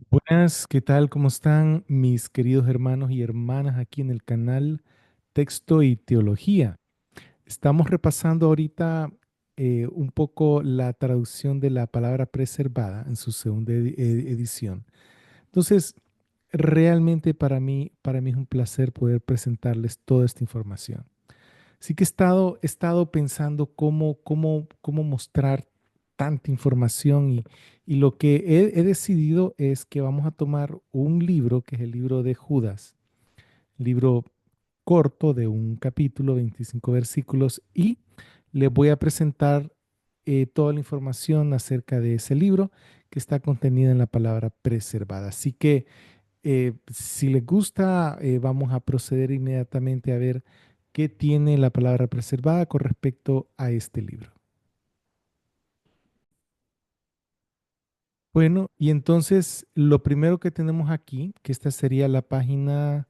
Buenas, ¿qué tal? ¿Cómo están mis queridos hermanos y hermanas aquí en el canal Texto y Teología? Estamos repasando ahorita un poco la traducción de la palabra preservada en su segunda edición. Entonces, realmente para mí es un placer poder presentarles toda esta información. Así que he estado pensando cómo mostrar tanta información y lo que he decidido es que vamos a tomar un libro, que es el libro de Judas, libro corto de un capítulo, 25 versículos, y les voy a presentar toda la información acerca de ese libro que está contenida en la palabra preservada. Así que si les gusta, vamos a proceder inmediatamente a ver qué tiene la palabra preservada con respecto a este libro. Bueno, y entonces lo primero que tenemos aquí, que esta sería la página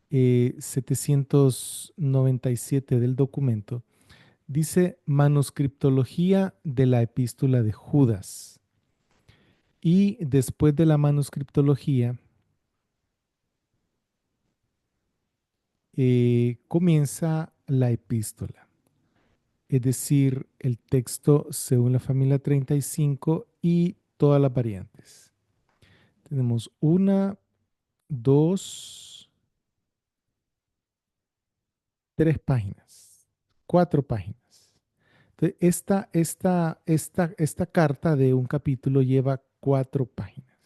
797 del documento, dice manuscriptología de la epístola de Judas. Y después de la manuscriptología, comienza la epístola. Es decir, el texto según la familia 35 y todas las variantes. Tenemos una, dos, tres páginas, cuatro páginas. Entonces, esta carta de un capítulo lleva cuatro páginas.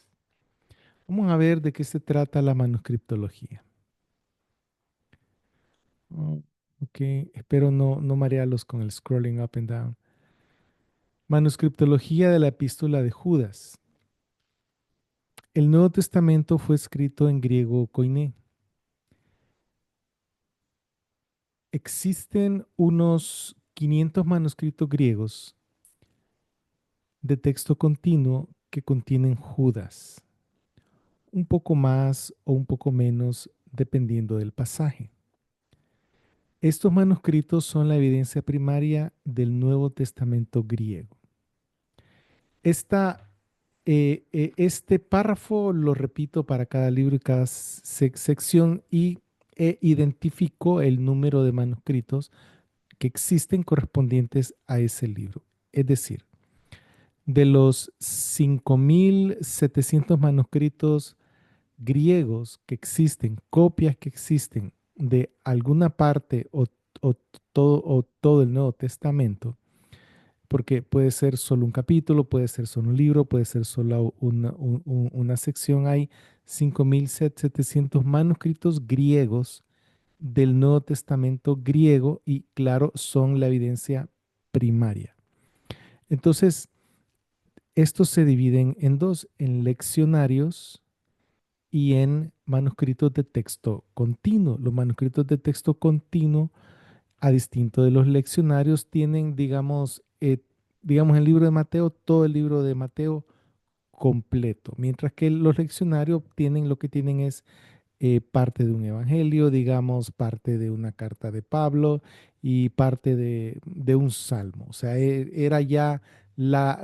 Vamos a ver de qué se trata la manuscriptología. Oh, ok, espero no marearlos con el scrolling up and down. Manuscriptología de la epístola de Judas. El Nuevo Testamento fue escrito en griego koiné. Existen unos 500 manuscritos griegos de texto continuo que contienen Judas, un poco más o un poco menos dependiendo del pasaje. Estos manuscritos son la evidencia primaria del Nuevo Testamento griego. Esta, este párrafo lo repito para cada libro y cada sección y identifico el número de manuscritos que existen correspondientes a ese libro. Es decir, de los 5.700 manuscritos griegos que existen, copias que existen de alguna parte o o todo el Nuevo Testamento, porque puede ser solo un capítulo, puede ser solo un libro, puede ser solo una sección. Hay 5.700 manuscritos griegos del Nuevo Testamento griego y claro, son la evidencia primaria. Entonces, estos se dividen en dos, en leccionarios y en manuscritos de texto continuo. Los manuscritos de texto continuo, a distinto de los leccionarios, tienen, digamos, el libro de Mateo, todo el libro de Mateo completo, mientras que los leccionarios tienen lo que tienen es parte de un evangelio, digamos, parte de una carta de Pablo y parte de un salmo. O sea, era ya la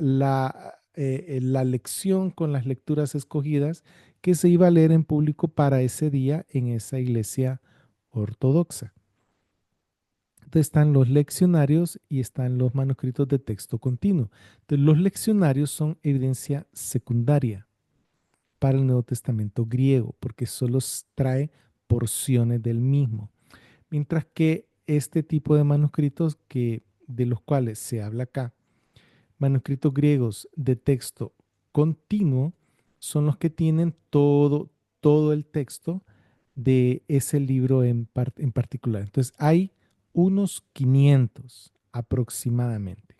lección con las lecturas escogidas que se iba a leer en público para ese día en esa iglesia ortodoxa. Entonces están los leccionarios y están los manuscritos de texto continuo. Entonces los leccionarios son evidencia secundaria para el Nuevo Testamento griego, porque solo trae porciones del mismo. Mientras que este tipo de manuscritos de los cuales se habla acá, manuscritos griegos de texto continuo, son los que tienen todo el texto de ese libro en particular. Entonces hay unos 500 aproximadamente.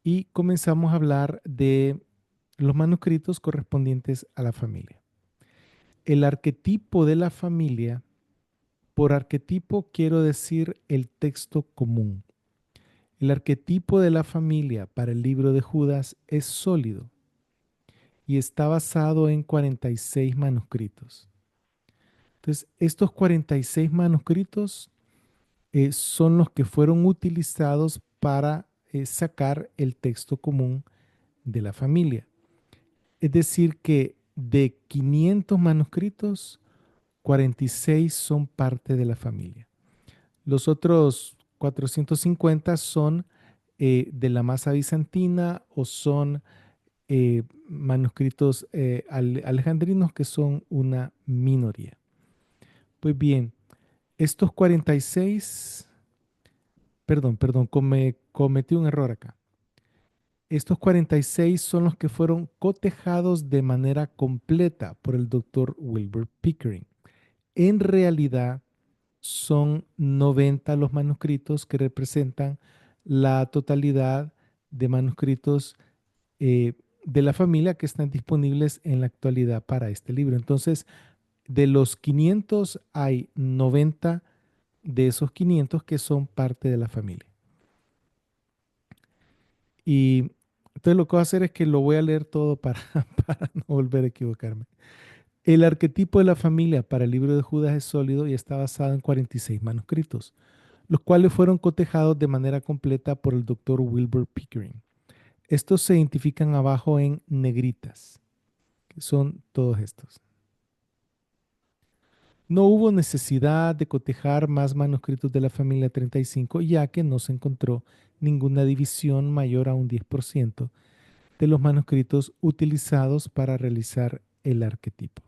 Y comenzamos a hablar de los manuscritos correspondientes a la familia. El arquetipo de la familia, por arquetipo quiero decir el texto común. El arquetipo de la familia para el libro de Judas es sólido y está basado en 46 manuscritos. Entonces, estos 46 manuscritos son los que fueron utilizados para sacar el texto común de la familia. Es decir, que de 500 manuscritos, 46 son parte de la familia. Los otros 450 son de la masa bizantina o son manuscritos alejandrinos que son una minoría. Pues bien, estos 46, perdón, cometí un error acá. Estos 46 son los que fueron cotejados de manera completa por el doctor Wilbur Pickering. En realidad son 90 los manuscritos que representan la totalidad de manuscritos eh, de la familia que están disponibles en la actualidad para este libro. Entonces, de los 500 hay 90 de esos 500 que son parte de la familia. Y entonces lo que voy a hacer es que lo voy a leer todo para, para no volver a equivocarme. El arquetipo de la familia para el libro de Judas es sólido y está basado en 46 manuscritos, los cuales fueron cotejados de manera completa por el doctor Wilbur Pickering. Estos se identifican abajo en negritas, que son todos estos. No hubo necesidad de cotejar más manuscritos de la familia 35, ya que no se encontró ninguna división mayor a un 10% de los manuscritos utilizados para realizar el arquetipo.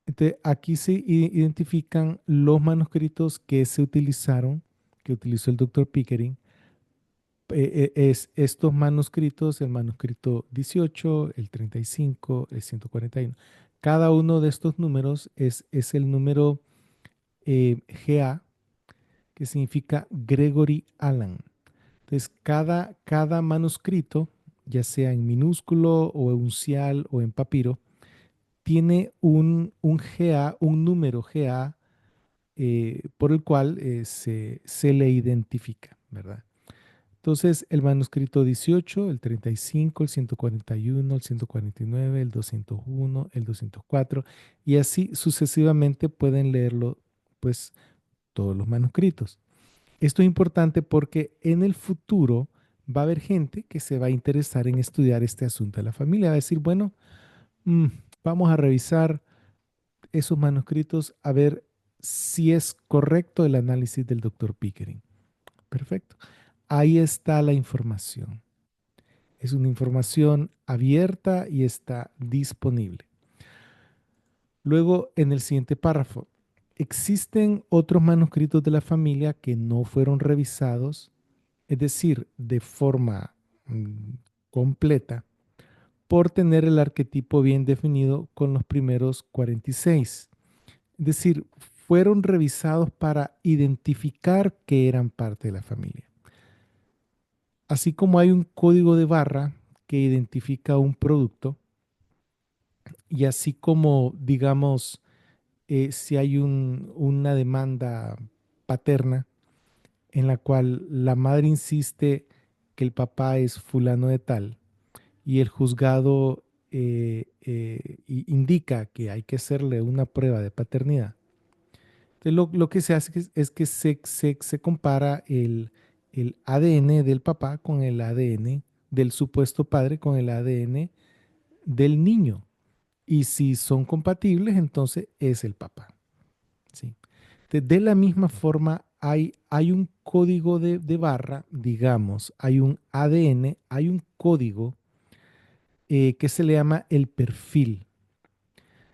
Entonces, aquí se identifican los manuscritos que se utilizaron, que utilizó el doctor Pickering. Es estos manuscritos, el manuscrito 18, el 35, el 141. Cada uno de estos números es el número GA, que significa Gregory Allan. Entonces, cada manuscrito, ya sea en minúsculo o en uncial o en papiro, tiene un GA, un número GA por el cual se le identifica, ¿verdad? Entonces, el manuscrito 18, el 35, el 141, el 149, el 201, el 204, y así sucesivamente pueden leerlo, pues, todos los manuscritos. Esto es importante porque en el futuro va a haber gente que se va a interesar en estudiar este asunto de la familia. Va a decir, bueno, mm, vamos a revisar esos manuscritos a ver si es correcto el análisis del doctor Pickering. Perfecto. Ahí está la información. Es una información abierta y está disponible. Luego, en el siguiente párrafo, existen otros manuscritos de la familia que no fueron revisados, es decir, de forma completa, por tener el arquetipo bien definido con los primeros 46. Es decir, fueron revisados para identificar que eran parte de la familia. Así como hay un código de barra que identifica un producto, y así como, digamos, si hay una demanda paterna en la cual la madre insiste que el papá es fulano de tal y el juzgado indica que hay que hacerle una prueba de paternidad. Entonces, lo que se hace es que se compara el ADN del papá con el ADN del supuesto padre con el ADN del niño. Y si son compatibles, entonces es el papá. ¿Sí? De la misma forma, hay un código de barra, digamos, hay un ADN, hay un código que se le llama el perfil.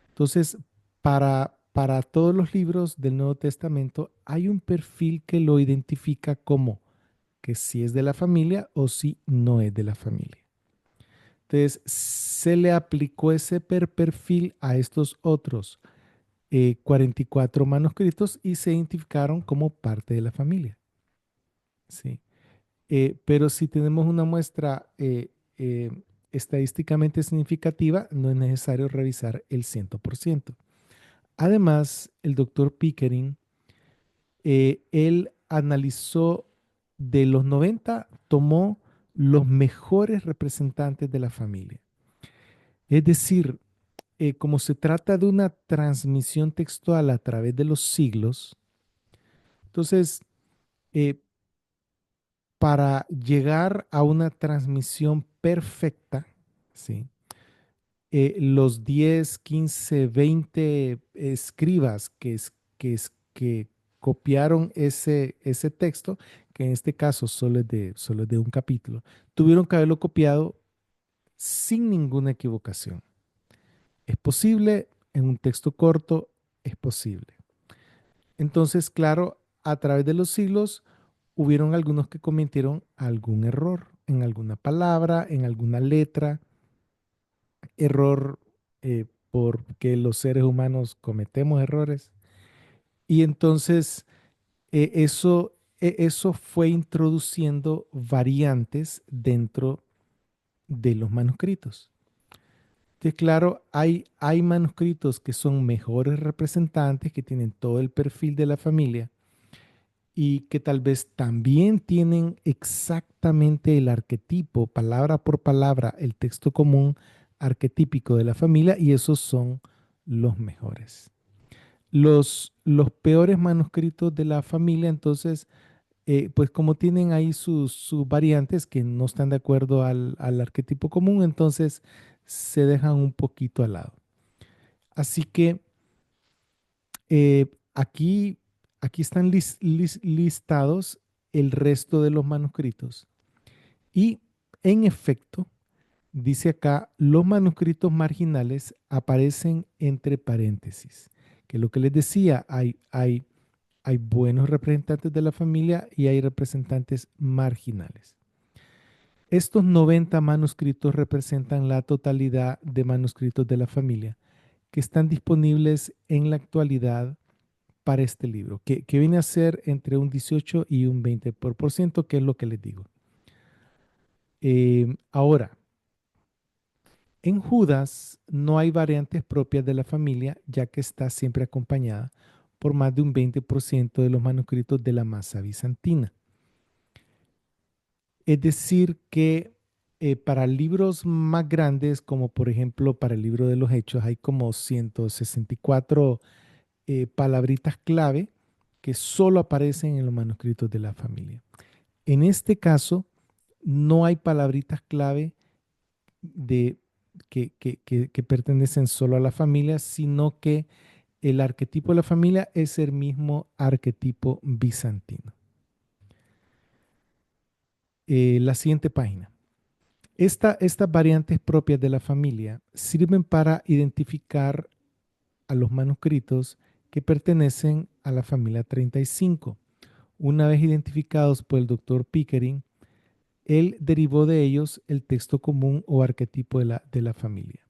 Entonces, para todos los libros del Nuevo Testamento hay un perfil que lo identifica como que si es de la familia o si no es de la familia. Entonces, se le aplicó ese perfil a estos otros 44 manuscritos y se identificaron como parte de la familia. ¿Sí? Pero si tenemos una muestra eh, estadísticamente significativa, no es necesario revisar el 100%. Además, el doctor Pickering, él analizó de los 90, tomó los mejores representantes de la familia. Es decir, como se trata de una transmisión textual a través de los siglos, entonces, eh, para llegar a una transmisión perfecta, ¿sí? Los 10, 15, 20 escribas que copiaron ese texto, que en este caso solo es de un capítulo, tuvieron que haberlo copiado sin ninguna equivocación. Es posible, en un texto corto, es posible. Entonces, claro, a través de los siglos, hubieron algunos que cometieron algún error en alguna palabra, en alguna letra, error porque los seres humanos cometemos errores. Y entonces eso fue introduciendo variantes dentro de los manuscritos. Entonces, claro, hay manuscritos que son mejores representantes, que tienen todo el perfil de la familia y que tal vez también tienen exactamente el arquetipo, palabra por palabra, el texto común arquetípico de la familia, y esos son los mejores. Los peores manuscritos de la familia, entonces, pues como tienen ahí sus variantes que no están de acuerdo al arquetipo común, entonces se dejan un poquito al lado. Así que eh, aquí, aquí están listados el resto de los manuscritos. Y en efecto, dice acá, los manuscritos marginales aparecen entre paréntesis, que es lo que les decía, hay buenos representantes de la familia y hay representantes marginales. Estos 90 manuscritos representan la totalidad de manuscritos de la familia que están disponibles en la actualidad para este libro, que viene a ser entre un 18 y un 20%, que es lo que les digo. Ahora, en Judas no hay variantes propias de la familia, ya que está siempre acompañada por más de un 20% de los manuscritos de la masa bizantina. Es decir, que para libros más grandes, como por ejemplo para el libro de los Hechos, hay como 164 palabritas clave que solo aparecen en los manuscritos de la familia. En este caso, no hay palabritas clave de, que pertenecen solo a la familia, sino que el arquetipo de la familia es el mismo arquetipo bizantino. La siguiente página. Estas variantes propias de la familia sirven para identificar a los manuscritos que pertenecen a la familia 35. Una vez identificados por el doctor Pickering, él derivó de ellos el texto común o arquetipo de la familia.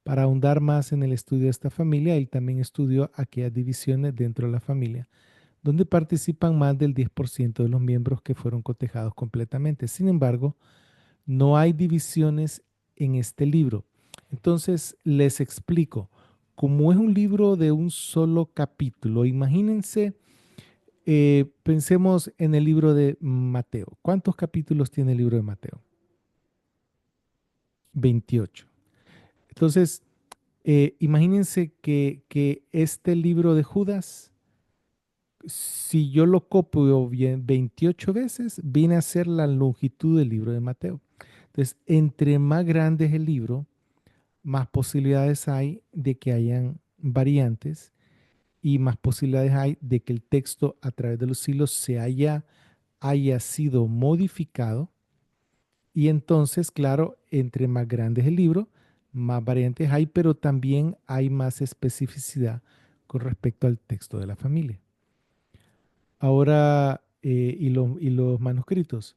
Para ahondar más en el estudio de esta familia, él también estudió aquellas divisiones dentro de la familia, donde participan más del 10% de los miembros que fueron cotejados completamente. Sin embargo, no hay divisiones en este libro. Entonces, les explico. Como es un libro de un solo capítulo, imagínense, pensemos en el libro de Mateo. ¿Cuántos capítulos tiene el libro de Mateo? 28. Entonces, imagínense que este libro de Judas, si yo lo copio bien 28 veces, viene a ser la longitud del libro de Mateo. Entonces, entre más grande es el libro, más posibilidades hay de que hayan variantes y más posibilidades hay de que el texto a través de los siglos haya sido modificado. Y entonces, claro, entre más grande es el libro, más variantes hay, pero también hay más especificidad con respecto al texto de la familia. Ahora, y los manuscritos.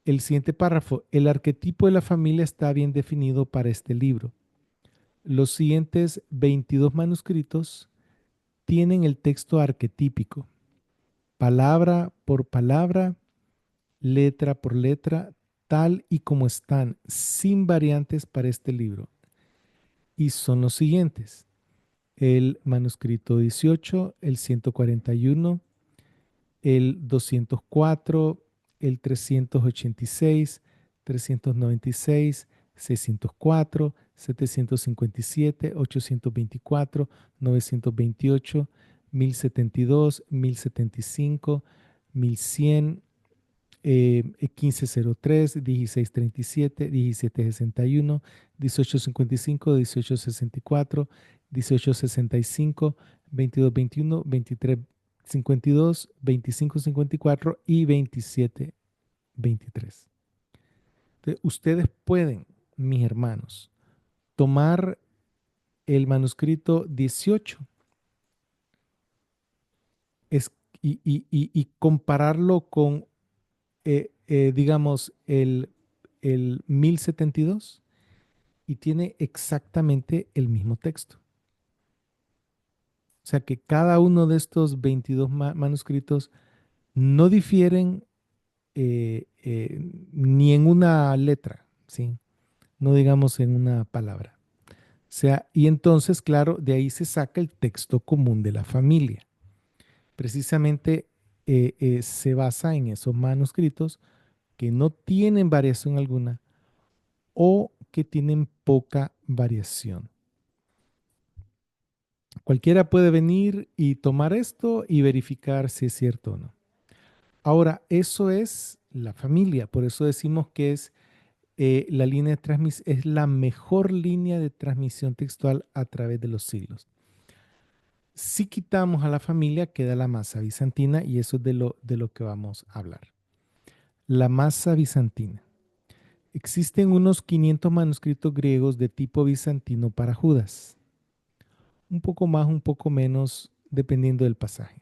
El siguiente párrafo, el arquetipo de la familia está bien definido para este libro. Los siguientes 22 manuscritos tienen el texto arquetípico, palabra por palabra, letra por letra, tal y como están, sin variantes para este libro. Y son los siguientes: el manuscrito 18, el 141, el 204, el 386, 396, 604, 757, 824, 928, 1072, 1075, 1100, 1503, 1637, 1761, 1855, 1864, 1865, 2221, 2352, 2554 y 2723. Entonces, ustedes pueden, mis hermanos, tomar el manuscrito 18 es- y compararlo con, digamos, el 1072 y tiene exactamente el mismo texto. O sea que cada uno de estos 22 manuscritos no difieren ni en una letra, ¿sí? No digamos en una palabra. O sea, y entonces, claro, de ahí se saca el texto común de la familia. Precisamente se basa en esos manuscritos que no tienen variación alguna o que tienen poca variación. Cualquiera puede venir y tomar esto y verificar si es cierto o no. Ahora, eso es la familia, por eso decimos que es la línea de transmisión, es la mejor línea de transmisión textual a través de los siglos. Si quitamos a la familia, queda la masa bizantina y eso es de lo que vamos a hablar. La masa bizantina. Existen unos 500 manuscritos griegos de tipo bizantino para Judas. Un poco más, un poco menos, dependiendo del pasaje.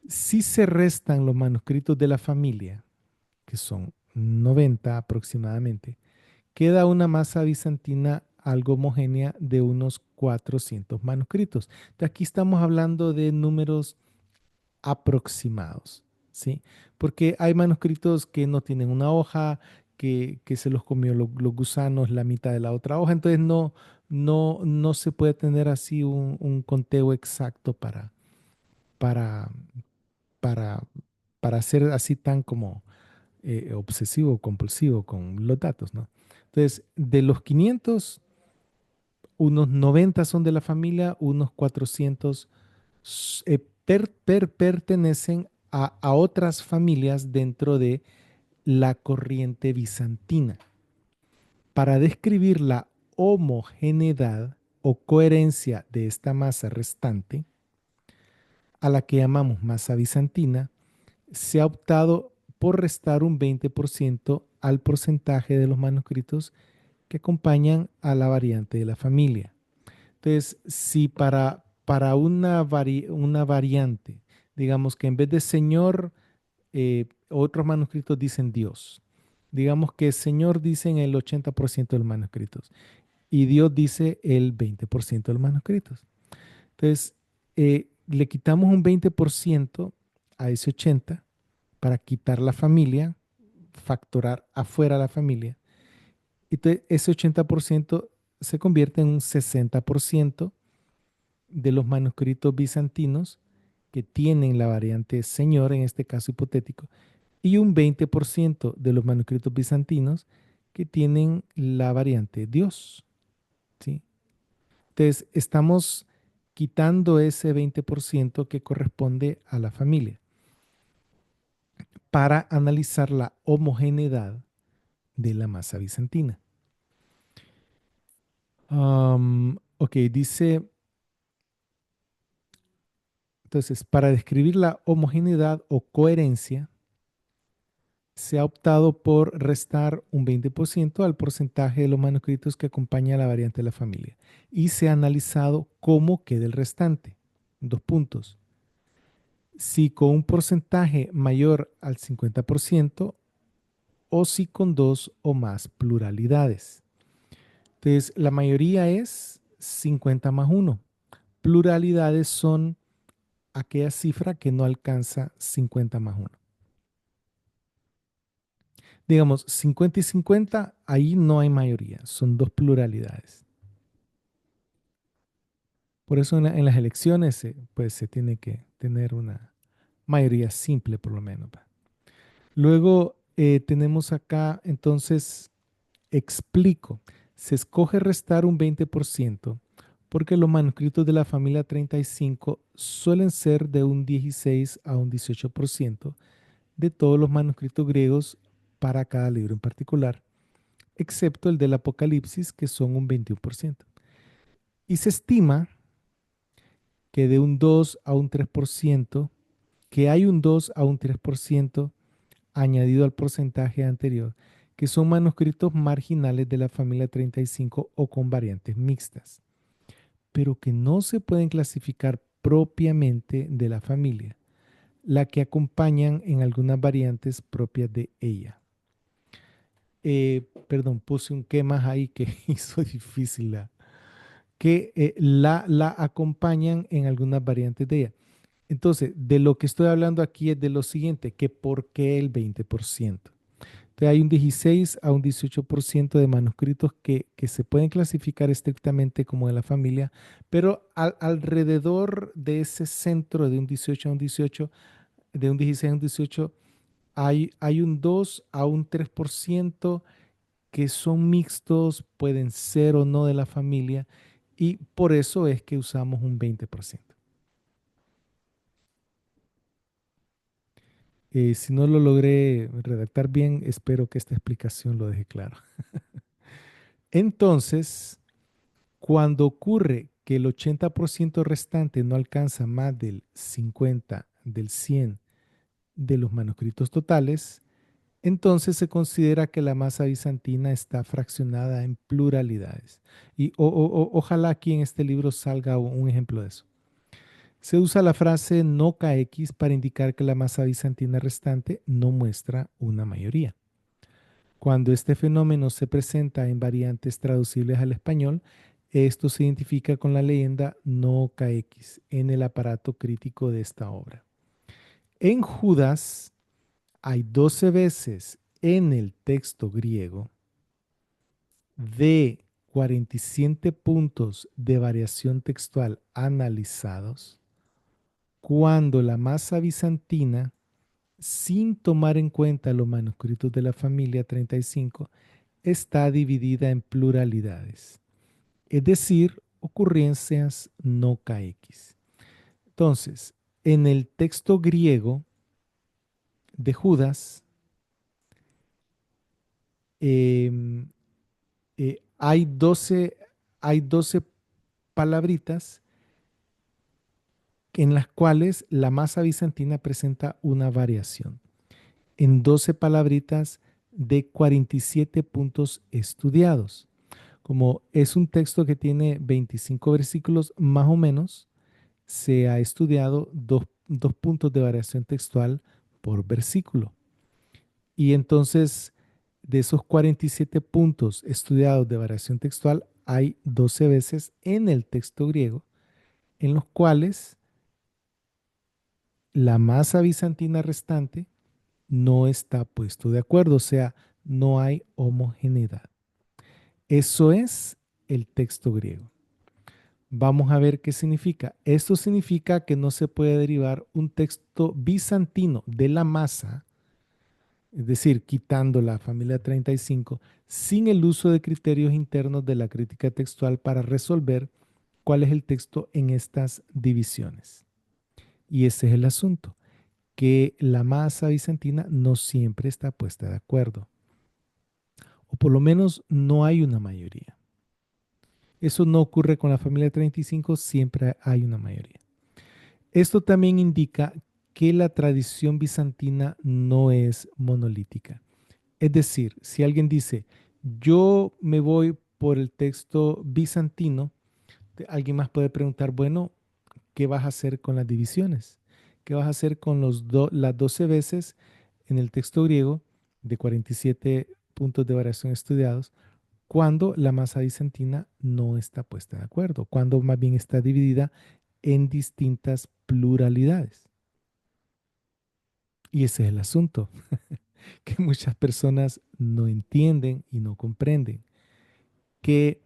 Si se restan los manuscritos de la familia, que son 90 aproximadamente, queda una masa bizantina algo homogénea de unos 400 manuscritos. Entonces, aquí estamos hablando de números aproximados, ¿sí? Porque hay manuscritos que no tienen una hoja, que se los comió los gusanos la mitad de la otra hoja, entonces no se puede tener así un conteo exacto para, para, para ser así tan como obsesivo, compulsivo con los datos, ¿no? Entonces, de los 500, unos 90 son de la familia, unos 400 pertenecen a otras familias dentro de la corriente bizantina. Para describir la homogeneidad o coherencia de esta masa restante, a la que llamamos masa bizantina, se ha optado por restar un 20% al porcentaje de los manuscritos que acompañan a la variante de la familia. Entonces, si para una variante, digamos que en vez de Señor, otros manuscritos dicen Dios. Digamos que Señor dicen el 80% de los manuscritos y Dios dice el 20% de los manuscritos. Entonces, le quitamos un 20% a ese 80 para quitar la familia, factorar afuera la familia. Entonces, ese 80% se convierte en un 60% de los manuscritos bizantinos que tienen la variante Señor, en este caso hipotético, y un 20% de los manuscritos bizantinos que tienen la variante Dios, ¿sí? Entonces, estamos quitando ese 20% que corresponde a la familia para analizar la homogeneidad de la masa bizantina. Ok, dice, entonces, para describir la homogeneidad o coherencia, se ha optado por restar un 20% al porcentaje de los manuscritos que acompaña a la variante de la familia y se ha analizado cómo queda el restante. Dos puntos. Si con un porcentaje mayor al 50% o si con dos o más pluralidades. Entonces, la mayoría es 50 más uno. Pluralidades son aquella cifra que no alcanza 50 más uno. Digamos, 50 y 50, ahí no hay mayoría, son dos pluralidades. Por eso en las elecciones pues se tiene que tener una mayoría simple por lo menos. Luego tenemos acá, entonces, explico, se escoge restar un 20% porque los manuscritos de la familia 35 suelen ser de un 16 a un 18% de todos los manuscritos griegos para cada libro en particular, excepto el del Apocalipsis, que son un 21%. Y se estima que de un 2 a un 3%, que hay un 2 a un 3% añadido al porcentaje anterior, que son manuscritos marginales de la familia 35 o con variantes mixtas, pero que no se pueden clasificar propiamente de la familia, la que acompañan en algunas variantes propias de ella. Perdón, puse un qué más ahí que hizo difícil que la acompañan en algunas variantes de ella. Entonces, de lo que estoy hablando aquí es de lo siguiente, que por qué el 20%. Entonces, hay un 16 a un 18% de manuscritos que se pueden clasificar estrictamente como de la familia, pero alrededor de ese centro de un 18 a un 18, de un 16 a un 18, hay un 2 a un 3% que son mixtos, pueden ser o no de la familia, y por eso es que usamos un 20%. Si no lo logré redactar bien, espero que esta explicación lo deje claro. Entonces, cuando ocurre que el 80% restante no alcanza más del 50, del 100 de los manuscritos totales, entonces se considera que la masa bizantina está fraccionada en pluralidades. Y ojalá aquí en este libro salga un ejemplo de eso. Se usa la frase no KX para indicar que la masa bizantina restante no muestra una mayoría. Cuando este fenómeno se presenta en variantes traducibles al español, esto se identifica con la leyenda no KX en el aparato crítico de esta obra. En Judas hay 12 veces en el texto griego de 47 puntos de variación textual analizados, cuando la masa bizantina, sin tomar en cuenta los manuscritos de la familia 35, está dividida en pluralidades, es decir, ocurrencias no KX. Entonces, en el texto griego de Judas, em, hay 12 palabritas en las cuales la masa bizantina presenta una variación. En 12 palabritas de 47 puntos estudiados. Como es un texto que tiene 25 versículos más o menos, se ha estudiado dos puntos de variación textual por versículo. Y entonces, de esos 47 puntos estudiados de variación textual, hay 12 veces en el texto griego en los cuales la masa bizantina restante no está puesto de acuerdo, o sea, no hay homogeneidad. Eso es el texto griego. Vamos a ver qué significa. Esto significa que no se puede derivar un texto bizantino de la masa, es decir, quitando la familia 35, sin el uso de criterios internos de la crítica textual para resolver cuál es el texto en estas divisiones. Y ese es el asunto, que la masa bizantina no siempre está puesta de acuerdo, o por lo menos no hay una mayoría. Eso no ocurre con la familia 35, siempre hay una mayoría. Esto también indica que la tradición bizantina no es monolítica. Es decir, si alguien dice, yo me voy por el texto bizantino, alguien más puede preguntar, bueno, ¿qué vas a hacer con las divisiones? ¿Qué vas a hacer con las 12 veces en el texto griego de 47 puntos de variación estudiados, cuando la masa bizantina no está puesta de acuerdo, cuando más bien está dividida en distintas pluralidades? Y ese es el asunto, que muchas personas no entienden y no comprenden, que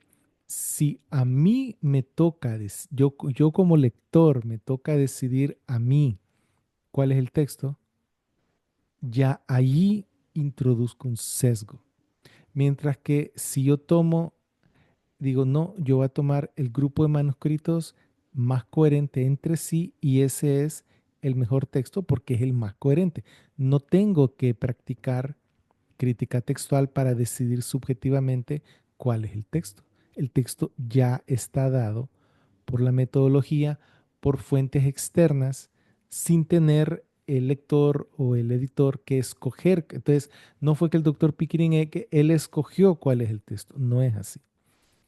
si a mí me toca, yo como lector me toca decidir a mí cuál es el texto, ya allí introduzco un sesgo. Mientras que si yo digo, no, yo voy a tomar el grupo de manuscritos más coherente entre sí y ese es el mejor texto porque es el más coherente. no tengo que practicar crítica textual para decidir subjetivamente cuál es el texto. El texto ya está dado por la metodología, por fuentes externas, sin tener el lector o el editor que escoger. Entonces, no fue que el doctor Pickering, que él escogió cuál es el texto. No es así.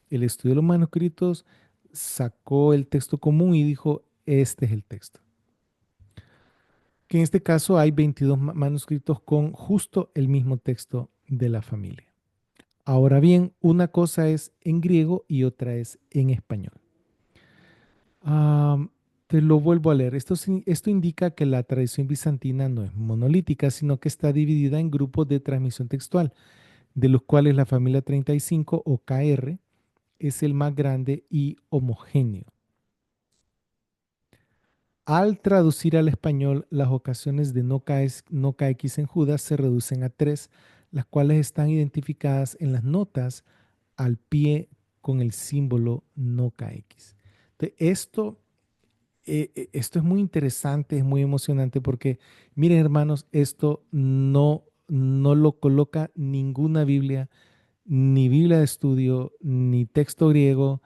Él estudió los manuscritos, sacó el texto común y dijo, este es el texto. Que en este caso hay 22 manuscritos con justo el mismo texto de la familia. Ahora bien, una cosa es en griego y otra es en español. Ah, te lo vuelvo a leer. Esto indica que la tradición bizantina no es monolítica, sino que está dividida en grupos de transmisión textual, de los cuales la familia 35 o KR es el más grande y homogéneo. Al traducir al español, las ocasiones de no KX en Judas se reducen a tres, las cuales están identificadas en las notas al pie con el símbolo no KX. Esto es muy interesante, es muy emocionante porque, miren hermanos, esto no lo coloca ninguna Biblia, ni Biblia de estudio, ni texto griego,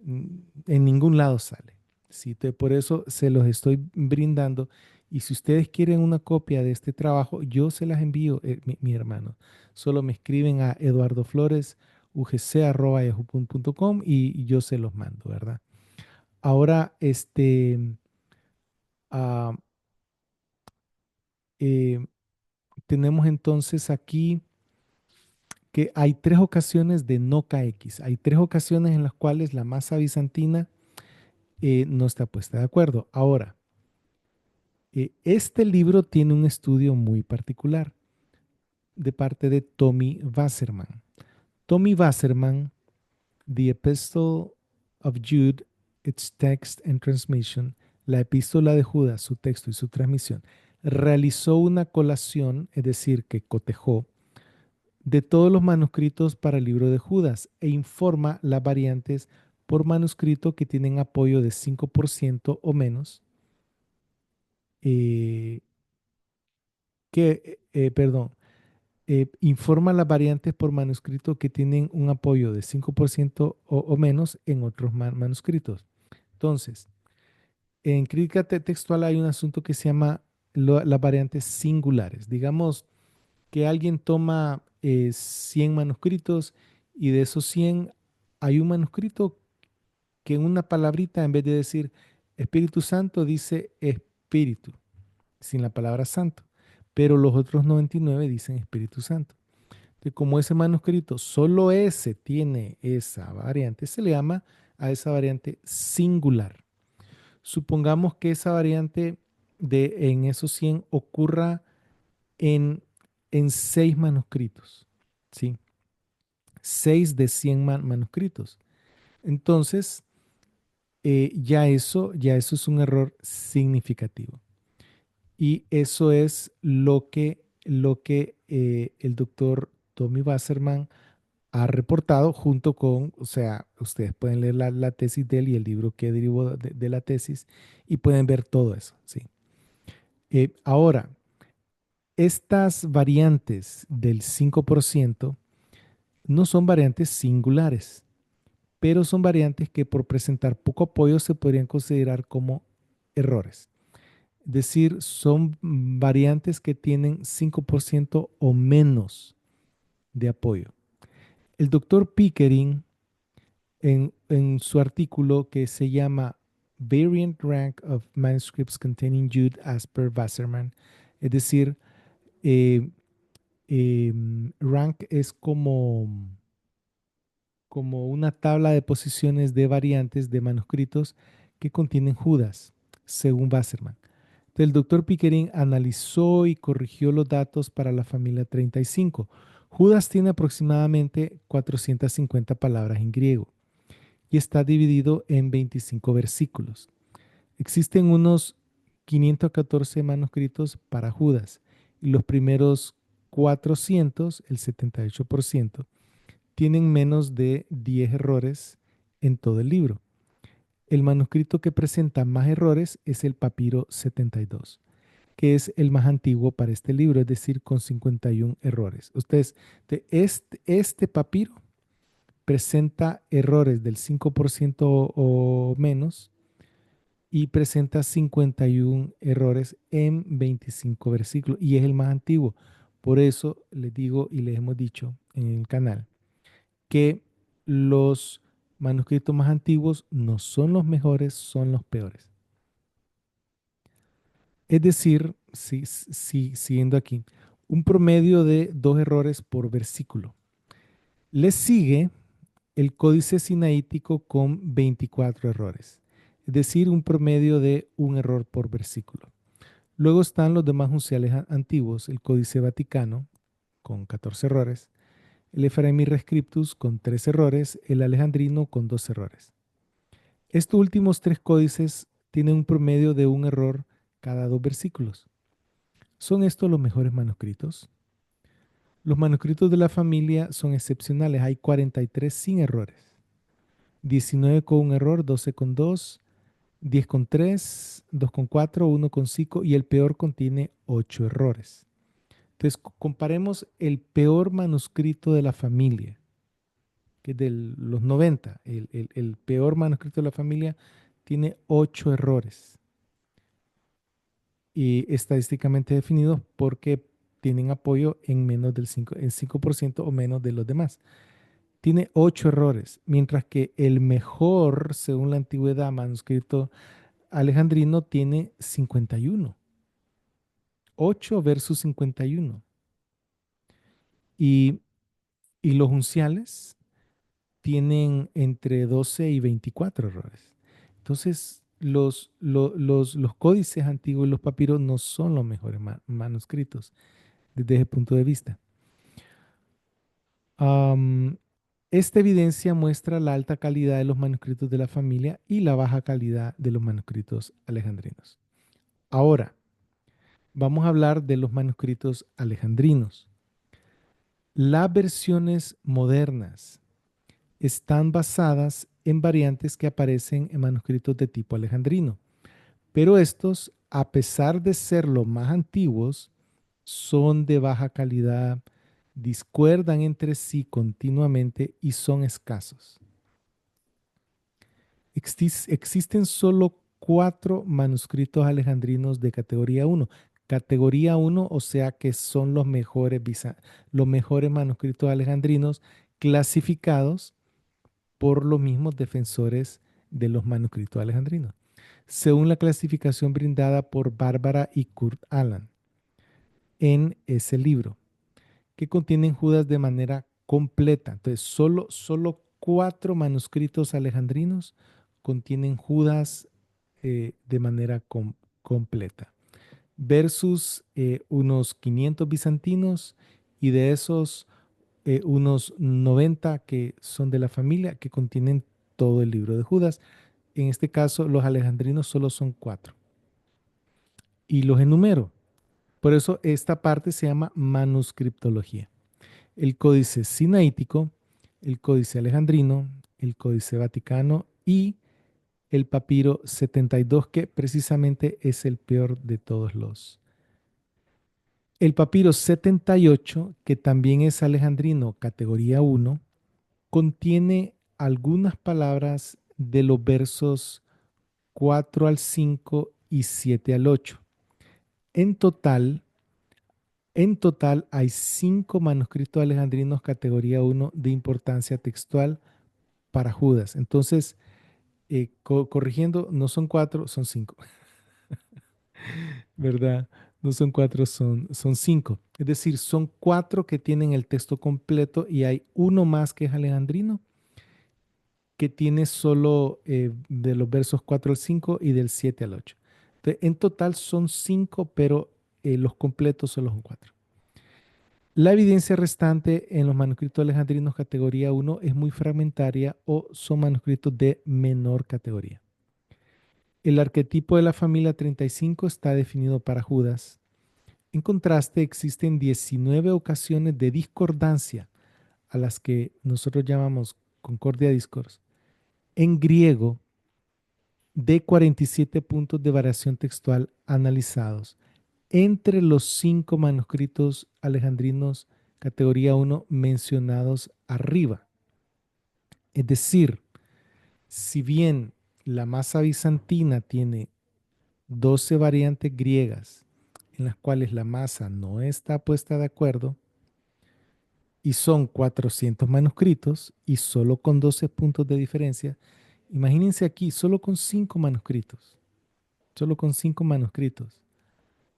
mm, en ningún lado sale. ¿Sí? Por eso se los estoy brindando. Y si ustedes quieren una copia de este trabajo, yo se las envío, mi hermano. Solo me escriben a eduardoflores.ugc@yahoo.com y yo se los mando, ¿verdad? Ahora, ah, eh, tenemos entonces aquí que hay tres ocasiones de no KX. Hay tres ocasiones en las cuales la masa bizantina no está puesta de acuerdo. Ahora, este libro tiene un estudio muy particular de parte de Tommy Wasserman. Tommy Wasserman, The Epistle of Jude, Its Text and Transmission, la epístola de Judas, su texto y su transmisión, realizó una colación, es decir, que cotejó de todos los manuscritos para el libro de Judas e informa las variantes por manuscrito que tienen apoyo de 5% o menos, eh, perdón, informa las variantes por manuscrito que tienen un apoyo de 5% o menos en otros manuscritos. Entonces, en crítica textual hay un asunto que se llama las variantes singulares. Digamos que alguien toma 100 manuscritos y de esos 100 hay un manuscrito que en una palabrita, en vez de decir Espíritu Santo, dice Espíritu, sin la palabra Santo. Pero los otros 99 dicen Espíritu Santo. Entonces, como ese manuscrito, solo ese tiene esa variante, se le llama a esa variante singular. Supongamos que esa variante en esos 100 ocurra en, en 6 manuscritos, ¿sí? 6 de 100 manuscritos. Entonces, ya eso es un error significativo. Y eso es lo que el doctor Tommy Wasserman ha reportado junto con, o sea, ustedes pueden leer la tesis de él y el libro que derivó de la tesis y pueden ver todo eso, ¿sí? Ahora, estas variantes del 5% no son variantes singulares, pero son variantes que por presentar poco apoyo se podrían considerar como errores. Es decir, son variantes que tienen 5% o menos de apoyo. El doctor Pickering, en su artículo que se llama Variant Rank of Manuscripts Containing Jude as per Wasserman, es decir, eh, rank es como una tabla de posiciones de variantes de manuscritos que contienen Judas, según Wasserman. El doctor Pickering analizó y corrigió los datos para la familia 35. Judas tiene aproximadamente 450 palabras en griego y está dividido en 25 versículos. Existen unos 514 manuscritos para Judas y los primeros 400, el 78%, tienen menos de 10 errores en todo el libro. El manuscrito que presenta más errores es el papiro 72. que es el más antiguo para este libro, es decir, con 51 errores. Ustedes, este papiro presenta errores del 5% o menos y presenta 51 errores en 25 versículos y es el más antiguo. Por eso les digo y les hemos dicho en el canal que los manuscritos más antiguos no son los mejores, son los peores. Es decir, siguiendo aquí, un promedio de 2 errores por versículo. Le sigue el códice sinaítico con 24 errores, es decir, un promedio de un error por versículo. Luego están los demás unciales antiguos, el códice vaticano con 14 errores, el Ephraemi Rescriptus con 3 errores, el alejandrino con 2 errores. Estos últimos 3 códices tienen un promedio de un error cada 2 versículos. ¿Son estos los mejores manuscritos? Los manuscritos de la familia son excepcionales. Hay 43 sin errores. 19 con un error, 12 con 2, 10 con 3, 2 con 4, 1 con 5 y el peor contiene 8 errores. Entonces, comparemos el peor manuscrito de la familia, que es de los 90. El peor manuscrito de la familia tiene 8 errores y estadísticamente definidos porque tienen apoyo en menos del 5% o menos de los demás. Tiene 8 errores, mientras que el mejor, según la antigüedad, manuscrito alejandrino tiene 51. 8 versus 51. Y, y los unciales tienen entre 12 y 24 errores. Entonces, los códices antiguos y los papiros no son los mejores manuscritos desde ese punto de vista. Am, Esta evidencia muestra la alta calidad de los manuscritos de la familia y la baja calidad de los manuscritos alejandrinos. Ahora, vamos a hablar de los manuscritos alejandrinos. Las versiones modernas están basadas en variantes que aparecen en manuscritos de tipo alejandrino, pero estos, a pesar de ser los más antiguos, son de baja calidad, discuerdan entre sí continuamente y son escasos. Existen solo 4 manuscritos alejandrinos de categoría 1. Categoría 1, o sea que son los mejores manuscritos alejandrinos clasificados por los mismos defensores de los manuscritos alejandrinos, según la clasificación brindada por Bárbara y Kurt Aland en ese libro, que contienen Judas de manera completa. Entonces, solo 4 manuscritos alejandrinos contienen Judas de manera completa, versus unos 500 bizantinos y de esos unos 90 que son de la familia que contienen todo el libro de Judas. En este caso, los alejandrinos solo son 4 y los enumero. Por eso esta parte se llama manuscriptología. El códice sinaítico, el códice alejandrino, el códice vaticano y el papiro 72, que precisamente es el peor de todos los. El papiro 78, que también es alejandrino categoría 1, contiene algunas palabras de los versos 4 al 5 y 7 al 8. En total, en total hay 5 manuscritos alejandrinos categoría 1 de importancia textual para Judas. Entonces, corrigiendo, no son 4, son 5, ¿verdad? No son 4, son 5. Es decir, son 4 que tienen el texto completo y hay uno más que es alejandrino que tiene solo de los versos 4 al 5 y del 7 al 8. Entonces, en total son 5, pero los completos solo son 4. La evidencia restante en los manuscritos alejandrinos categoría 1 es muy fragmentaria o son manuscritos de menor categoría. El arquetipo de la familia 35 está definido para Judas. En contraste, existen 19 ocasiones de discordancia a las que nosotros llamamos concordia discors en griego de 47 puntos de variación textual analizados entre los 5 manuscritos alejandrinos categoría uno mencionados arriba. Es decir, si bien la masa bizantina tiene 12 variantes griegas en las cuales la masa no está puesta de acuerdo y son 400 manuscritos y solo con 12 puntos de diferencia, imagínense aquí, solo con 5 manuscritos, solo con 5 manuscritos,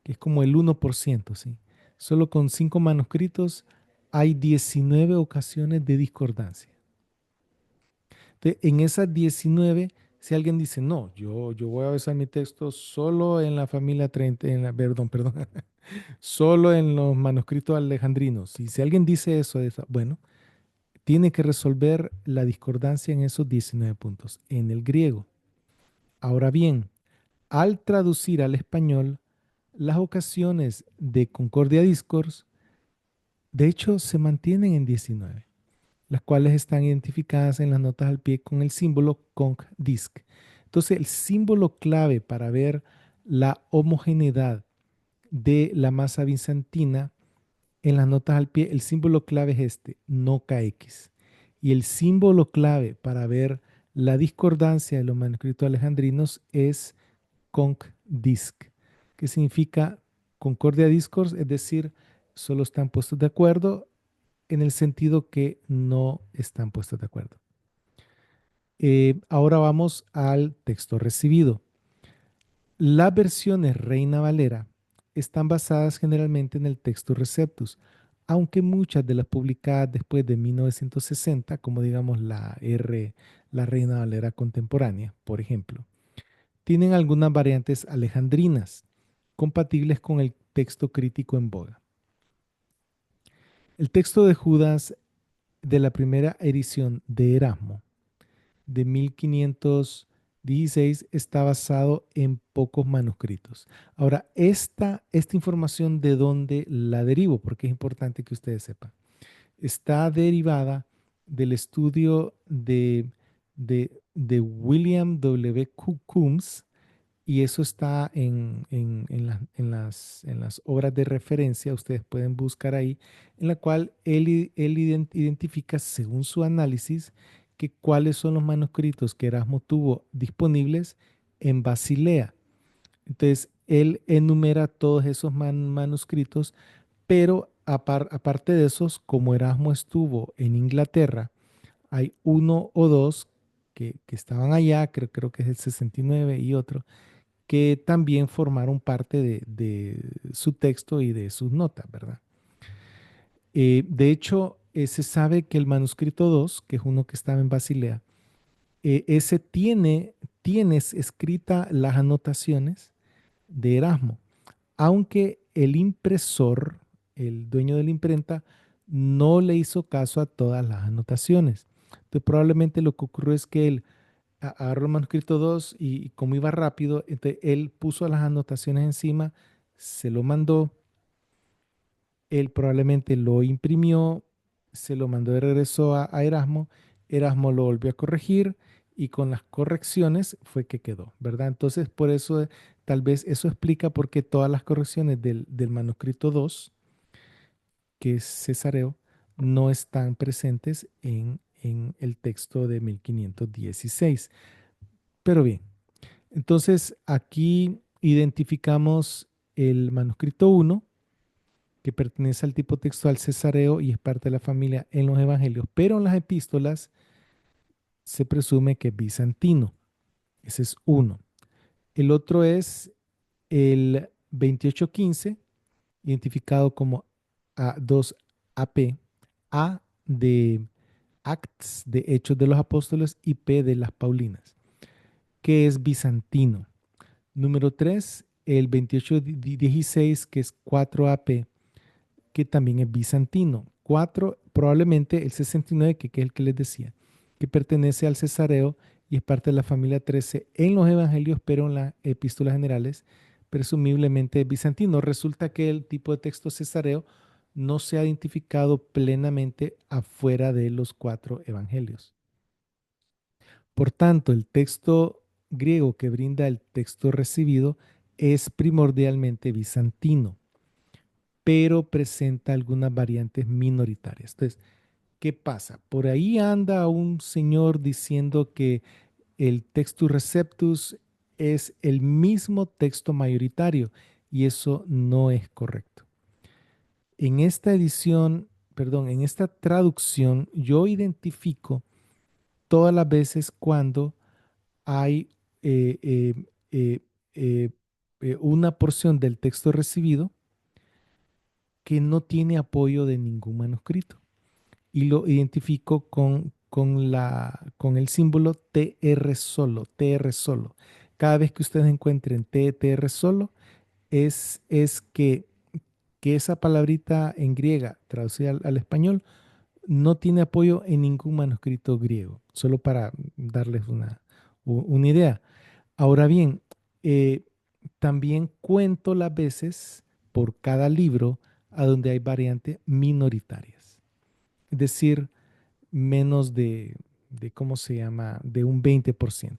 que es como el 1%, ¿sí? Solo con 5 manuscritos hay 19 ocasiones de discordancia. Entonces, en esas 19, si alguien dice, no, yo voy a basar mi texto solo en la familia 30, perdón, solo en los manuscritos alejandrinos. Y si alguien dice eso, bueno, tiene que resolver la discordancia en esos 19 puntos, en el griego. Ahora bien, al traducir al español, las ocasiones de concordia discors, de hecho, se mantienen en 19, las cuales están identificadas en las notas al pie con el símbolo conc disc. Entonces, el símbolo clave para ver la homogeneidad de la masa bizantina en las notas al pie, el símbolo clave es este, no KX. Y el símbolo clave para ver la discordancia de los manuscritos alejandrinos es conc disc, que significa concordia discors, es decir, solo están puestos de acuerdo en el sentido que no están puestos de acuerdo. Ahora vamos al texto recibido. Las versiones Reina Valera están basadas generalmente en el texto Receptus, aunque muchas de las publicadas después de 1960, como digamos la Reina Valera contemporánea, por ejemplo, tienen algunas variantes alejandrinas compatibles con el texto crítico en boga. El texto de Judas de la primera edición de Erasmo de 1516 está basado en pocos manuscritos. Ahora, esta información, ¿de dónde la derivo? Porque es importante que ustedes sepan. Está derivada del estudio de William W. Coombs, y eso está en las obras de referencia, ustedes pueden buscar ahí, en la cual él identifica, según su análisis, que cuáles son los manuscritos que Erasmo tuvo disponibles en Basilea. Entonces, él enumera todos esos manuscritos, pero aparte de esos, como Erasmo estuvo en Inglaterra, hay uno o dos que estaban allá, creo que es el 69 y otro, que también formaron parte de su texto y de sus notas, ¿verdad? De hecho, se sabe que el manuscrito 2, que es uno que estaba en Basilea, ese tiene escrita las anotaciones de Erasmo, aunque el impresor, el dueño de la imprenta, no le hizo caso a todas las anotaciones. Entonces, probablemente lo que ocurrió es que él agarró el manuscrito 2 y como iba rápido, entonces él puso las anotaciones encima, se lo mandó, él probablemente lo imprimió, se lo mandó de regreso a Erasmo, Erasmo lo volvió a corregir y con las correcciones fue que quedó, ¿verdad? Entonces por eso tal vez eso explica por qué todas las correcciones del manuscrito 2, que es cesareo, no están presentes en el texto de 1516. Pero bien, entonces aquí identificamos el manuscrito 1, que pertenece al tipo textual cesareo y es parte de la familia en los evangelios, pero en las epístolas se presume que es bizantino. Ese es uno. El otro es el 2815, identificado como A2AP, A de Acts de Hechos de los Apóstoles y P de las Paulinas, que es bizantino. Número 3, el 2816, que es 4AP, que también es bizantino. 4, probablemente el 69, que es el que les decía, que pertenece al cesareo y es parte de la familia 13 en los evangelios, pero en las epístolas generales, presumiblemente es bizantino. Resulta que el tipo de texto cesareo no se ha identificado plenamente afuera de los 4 evangelios. Por tanto, el texto griego que brinda el texto recibido es primordialmente bizantino, pero presenta algunas variantes minoritarias. Entonces, ¿qué pasa? Por ahí anda un señor diciendo que el Textus Receptus es el mismo texto mayoritario y eso no es correcto. En esta edición, perdón, en esta traducción, yo identifico todas las veces cuando hay eh, eh, eh, eh, una porción del texto recibido que no tiene apoyo de ningún manuscrito y lo identifico con el símbolo TR solo, TR solo. Cada vez que ustedes encuentren TR solo, es que esa palabrita en griega traducida al español no tiene apoyo en ningún manuscrito griego, solo para darles una idea. Ahora bien, eh, también cuento las veces por cada libro a donde hay variantes minoritarias, es decir, menos ¿cómo se llama?, de un 20%.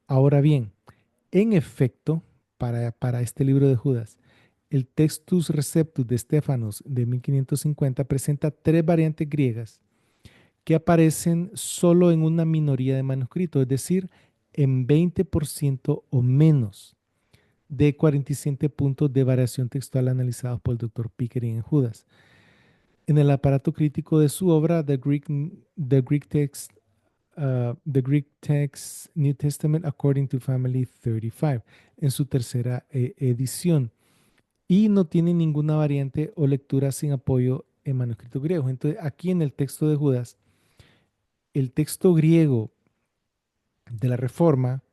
Ahora bien, en efecto, para este libro de Judas, el Textus Receptus de Stefanos de 1550 presenta tres variantes griegas que aparecen solo en una minoría de manuscritos, es decir, en 20% o menos de 47 puntos de variación textual analizados por el doctor Pickering en Judas. En el aparato crítico de su obra, The Greek Text New Testament According to Family 35, en su tercera edición, y no tiene ninguna variante o lectura sin apoyo en manuscritos griegos. Entonces, aquí en el texto de Judas, el texto griego de la Reforma,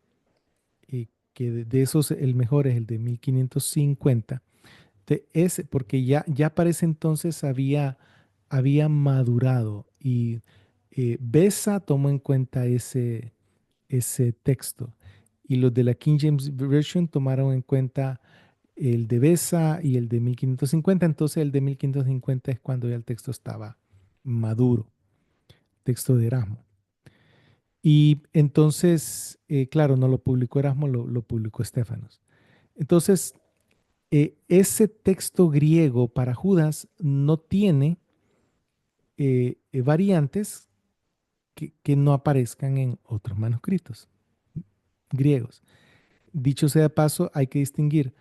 que de esos el mejor es el de 1550, es porque ya para ese entonces había madurado y Beza tomó en cuenta ese texto y los de la King James Version tomaron en cuenta el de Beza y el de 1550. Entonces el de 1550 es cuando ya el texto estaba maduro, texto de Erasmo. Y entonces, claro, no lo publicó Erasmo, lo publicó Estéfanos. Entonces, ese texto griego para Judas no tiene variantes que no aparezcan en otros manuscritos griegos. Dicho sea de paso, hay que distinguir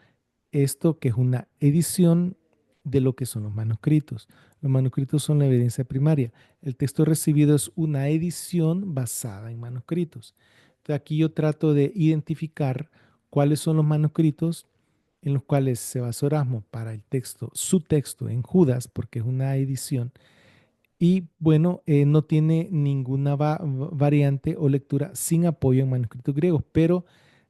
esto que es una edición de lo que son los manuscritos. Los manuscritos son la evidencia primaria. El texto recibido es una edición basada en manuscritos. Entonces aquí yo trato de identificar cuáles son los manuscritos en los cuales se basó Erasmo para el texto, su texto en Judas, porque es una edición, y bueno, no tiene ninguna variante o lectura sin apoyo en manuscritos griegos, pero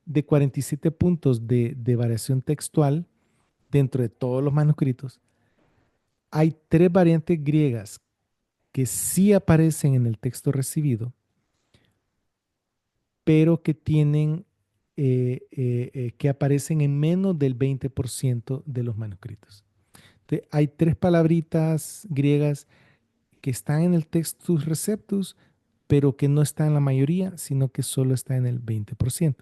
de 47 puntos de variación textual dentro de todos los manuscritos, hay tres variantes griegas que sí aparecen en el texto recibido, pero que que aparecen en menos del 20% de los manuscritos. Entonces, hay tres palabritas griegas que están en el Textus Receptus, pero que no está en la mayoría, sino que solo está en el 20%.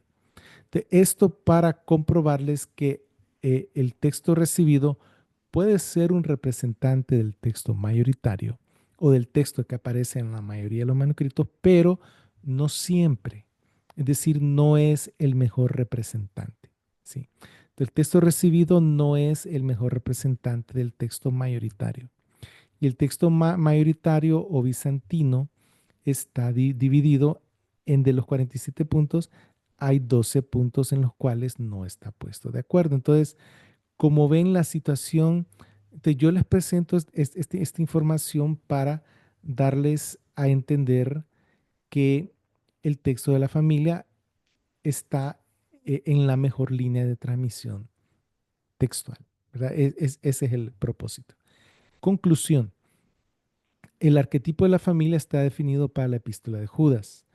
Esto para comprobarles que el texto recibido puede ser un representante del texto mayoritario o del texto que aparece en la mayoría de los manuscritos, pero no siempre. Es decir, no es el mejor representante. ¿Sí? El texto recibido no es el mejor representante del texto mayoritario. Y el texto mayoritario o bizantino está dividido en de los 47 puntos, hay 12 puntos en los cuales no está puesto de acuerdo. Entonces, como ven la situación, yo les presento esta información para darles a entender que el texto de la familia está en la mejor línea de transmisión textual, ¿verdad? Ese es el propósito. Conclusión. El arquetipo de la familia está definido para la epístola de Judas.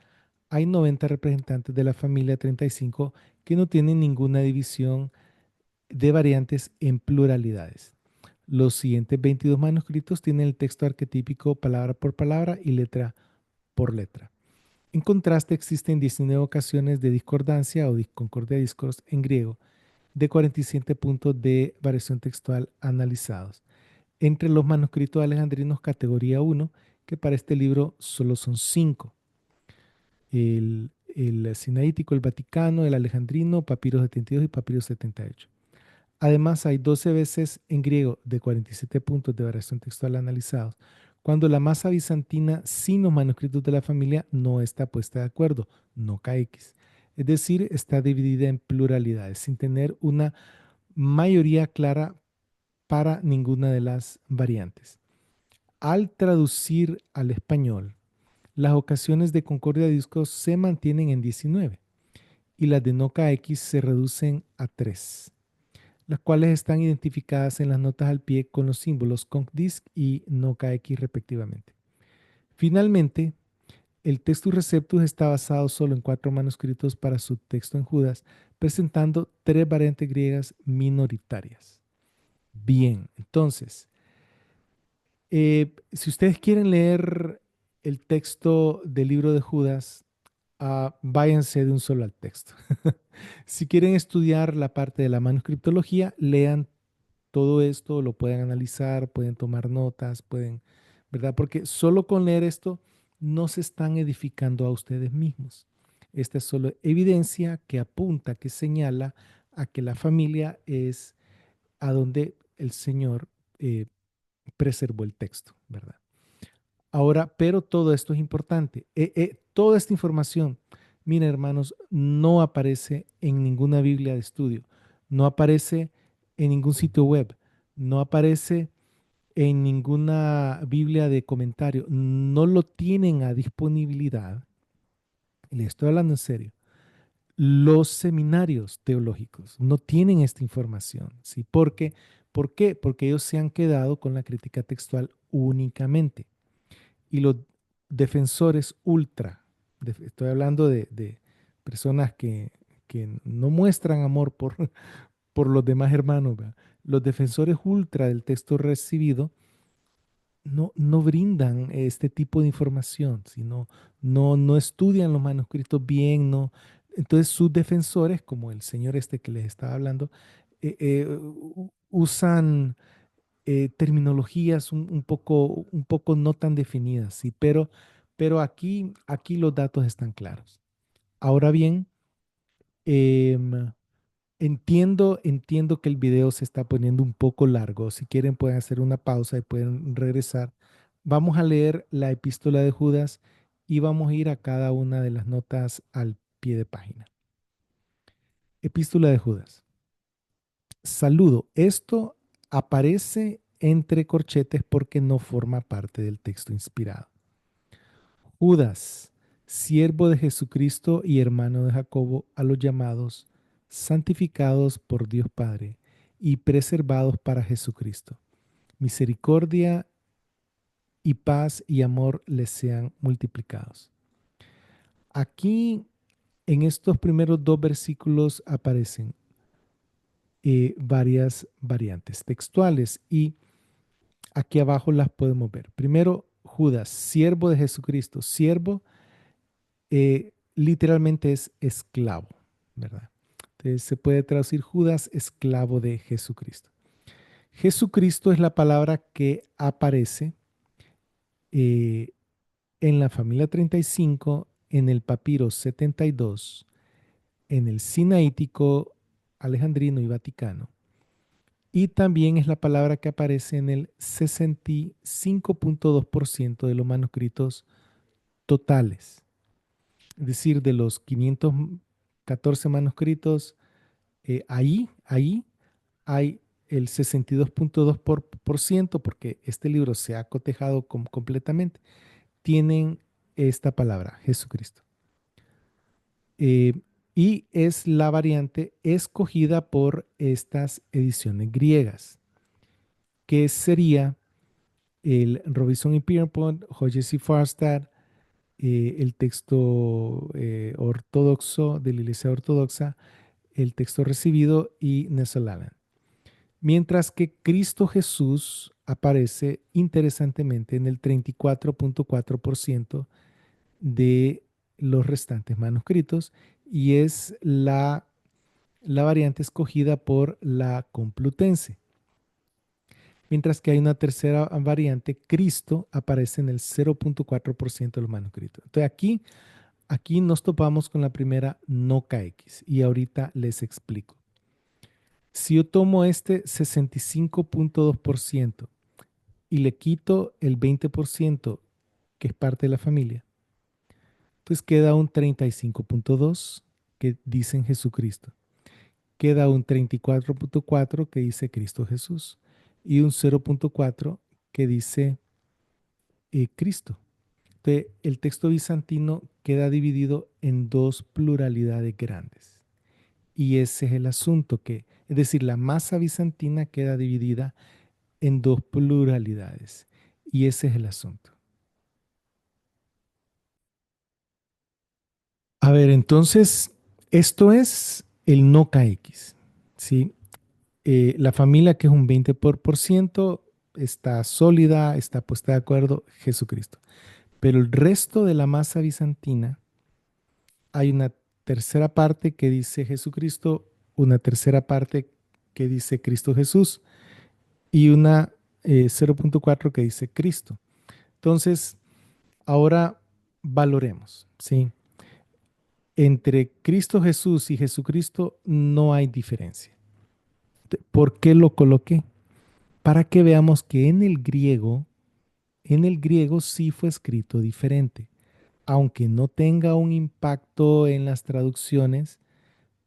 Hay 90 representantes de la familia 35 que no tienen ninguna división de variantes en pluralidades. Los siguientes 22 manuscritos tienen el texto arquetípico palabra por palabra y letra por letra. En contraste, existen 19 ocasiones de discordancia o concordia discors en griego, de 47 puntos de variación textual analizados. Entre los manuscritos alejandrinos categoría 1, que para este libro solo son 5. El Sinaítico, el Vaticano, el Alejandrino, Papiro 72 y Papiro 78. Además, hay 12 veces en griego de 47 puntos de variación textual analizados, cuando la masa bizantina sin los manuscritos de la familia no está puesta de acuerdo, no KX. Es decir, está dividida en pluralidades, sin tener una mayoría clara para ninguna de las variantes. Al traducir al español, las ocasiones de concordia de discos se mantienen en 19 y las de no KX se reducen a 3, las cuales están identificadas en las notas al pie con los símbolos CONCDISC y no KX respectivamente. Finalmente, el Textus Receptus está basado solo en 4 manuscritos para su texto en Judas, presentando 3 variantes griegas minoritarias. Bien, entonces, si ustedes quieren leer el texto del libro de Judas, váyanse de un solo al texto. Si quieren estudiar la parte de la manuscriptología, lean todo esto, lo pueden analizar, pueden tomar notas, pueden, ¿verdad? Porque solo con leer esto no se están edificando a ustedes mismos. Esta es solo evidencia que apunta, que señala a que la familia es a donde el Señor preservó el texto, ¿verdad? Ahora, pero todo esto es importante. Toda esta información, miren hermanos, no aparece en ninguna Biblia de estudio, no aparece en ningún sitio web, no aparece en ninguna Biblia de comentario, no lo tienen a disponibilidad. Le estoy hablando en serio. Los seminarios teológicos no tienen esta información, ¿sí? ¿Por qué? Porque ellos se han quedado con la crítica textual únicamente. Y los defensores ultra, estoy hablando de personas que no muestran amor por, por los demás hermanos, ¿verdad? Los defensores ultra del texto recibido no brindan este tipo de información, sino no estudian los manuscritos bien, no. Entonces sus defensores, como el señor este que les estaba hablando, usan terminologías un poco no tan definidas, ¿sí? Pero aquí los datos están claros. Ahora bien, em, entiendo que el video se está poniendo un poco largo. Si quieren pueden hacer una pausa y pueden regresar. Vamos a leer la epístola de Judas y vamos a ir a cada una de las notas al pie de página. Epístola de Judas. Saludo. Esto aparece entre corchetes porque no forma parte del texto inspirado. Judas, siervo de Jesucristo y hermano de Jacobo, a los llamados, santificados por Dios Padre y preservados para Jesucristo. Misericordia y paz y amor les sean multiplicados. Aquí, en estos primeros 2 versículos, aparecen varias variantes textuales y aquí abajo las podemos ver. Primero, Judas, siervo de Jesucristo. Siervo literalmente es esclavo, ¿verdad? Entonces se puede traducir Judas, esclavo de Jesucristo. Jesucristo es la palabra que aparece eh, en la familia 35, en el papiro 72, en el Sinaítico, Alejandrino y Vaticano. Y también es la palabra que aparece en el 65.2% de los manuscritos totales. Es decir, de los 514 manuscritos, ahí hay el 62.2%, porque este libro se ha cotejado completamente, tienen esta palabra, Jesucristo. Eh, y es la variante escogida por estas ediciones griegas, que sería el Robinson y Pierpont, Hodges y Farstad, el texto ortodoxo de la Iglesia Ortodoxa, el texto recibido y Nestle-Aland. Mientras que Cristo Jesús aparece interesantemente en el 34.4% de los restantes manuscritos y es la la variante escogida por la Complutense. Mientras que hay una tercera variante, Cristo, aparece en el 0.4% de los manuscritos. Entonces aquí nos topamos con la primera no KX y ahorita les explico. Si yo tomo este 65.2% y le quito el 20% que es parte de la familia, pues queda un 35.2 que dicen Jesucristo. Queda un 34.4 que dice Cristo Jesús y un 0.4 que dice Cristo. Entonces, el texto bizantino queda dividido en dos pluralidades grandes. Y ese es el asunto es decir, la masa bizantina queda dividida en dos pluralidades. Y ese es el asunto. A ver, entonces, esto es el no KX, ¿sí? La familia, que es un 20%, está sólida, está puesta de acuerdo, Jesucristo. Pero el resto de la masa bizantina, hay una tercera parte que dice Jesucristo, una tercera parte que dice Cristo Jesús y una 0.4 que dice Cristo. Entonces, ahora valoremos, ¿sí? Entre Cristo Jesús y Jesucristo no hay diferencia. ¿Por qué lo coloqué? Para que veamos que en el griego sí fue escrito diferente, aunque no tenga un impacto en las traducciones,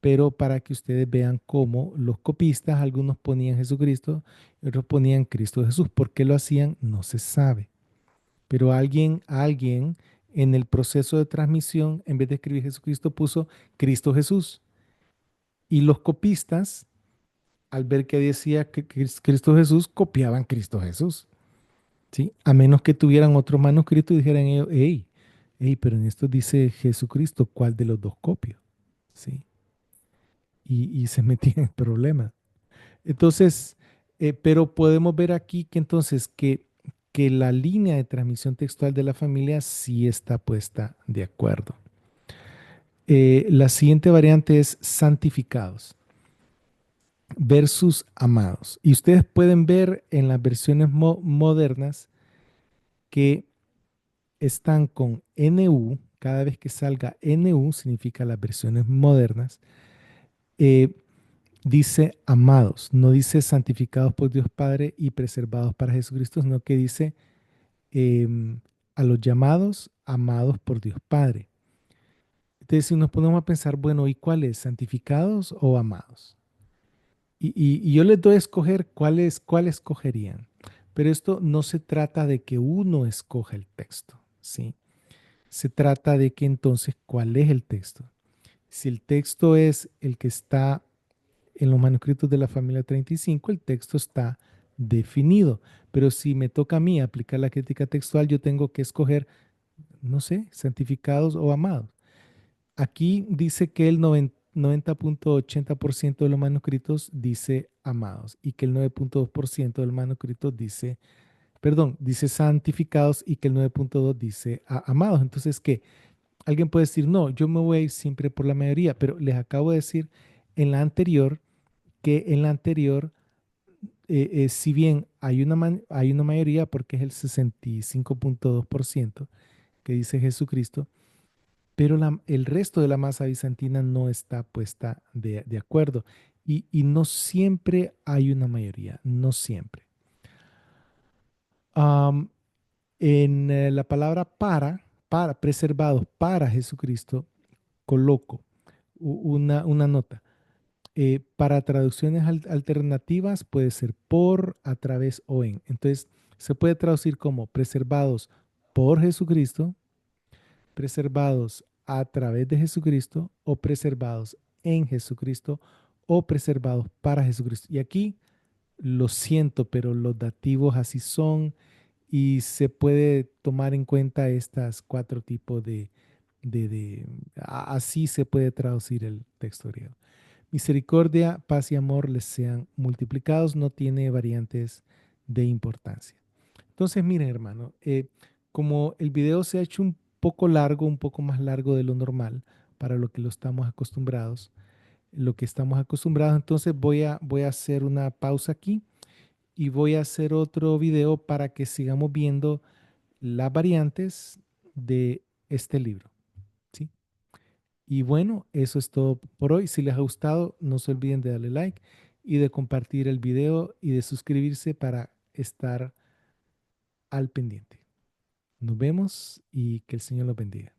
pero para que ustedes vean cómo los copistas, algunos ponían Jesucristo y otros ponían Cristo Jesús. ¿Por qué lo hacían? No se sabe. Pero alguien en el proceso de transmisión, en vez de escribir Jesucristo, puso Cristo Jesús. Y los copistas, al ver que decía que Cristo Jesús, copiaban Cristo Jesús. ¿Sí? A menos que tuvieran otro manuscrito y dijeran ellos, hey, pero en esto dice Jesucristo, ¿cuál de los dos copio? ¿Sí? Y se metían en problemas. Entonces, pero podemos ver aquí que entonces que la línea de transmisión textual de la familia sí está puesta de acuerdo. La siguiente variante es santificados versus amados. Y ustedes pueden ver en las versiones modernas que están con NU. Cada vez que salga NU, significa las versiones modernas, eh, dice amados, no dice santificados por Dios Padre y preservados para Jesucristo, sino que dice a los llamados, amados por Dios Padre. Entonces, si nos ponemos a pensar, bueno, ¿y cuáles? ¿Santificados o amados? Y yo les doy a escoger cuál escogerían. Pero esto no se trata de que uno escoja el texto, ¿sí? Se trata de que entonces, ¿cuál es el texto? Si el texto es el que está en los manuscritos de la familia 35, el texto está definido. Pero si me toca a mí aplicar la crítica textual, yo tengo que escoger, no sé, santificados o amados. Aquí dice que el 90.80% de los manuscritos dice amados y que el 9.2% de los manuscritos dice, perdón, dice santificados y que el 9.2 dice amados. Entonces, ¿qué? Alguien puede decir, no, yo me voy a ir siempre por la mayoría, pero les acabo de decir en la anterior que en la anterior, si bien hay una mayoría, porque es el 65.2% que dice Jesucristo, pero el resto de la masa bizantina no está puesta de acuerdo. Y no siempre hay una mayoría, no siempre. Am, en la palabra preservados para Jesucristo, coloco una nota. Para traducciones alternativas puede ser por, a través o en. Entonces, se puede traducir como preservados por Jesucristo, preservados a través de Jesucristo o preservados en Jesucristo o preservados para Jesucristo. Y aquí lo siento, pero los dativos así son y se puede tomar en cuenta estas cuatro tipos así se puede traducir el texto griego. Misericordia, paz y amor les sean multiplicados, no tiene variantes de importancia. Entonces, miren, hermano, como el video se ha hecho un poco largo, un poco más largo de lo normal, para lo que lo estamos acostumbrados, lo que estamos acostumbrados. Entonces voy a hacer una pausa aquí y voy a hacer otro video para que sigamos viendo las variantes de este libro, ¿sí? Y bueno, eso es todo por hoy. Si les ha gustado, no se olviden de darle like y de compartir el video y de suscribirse para estar al pendiente. Nos vemos y que el Señor los bendiga.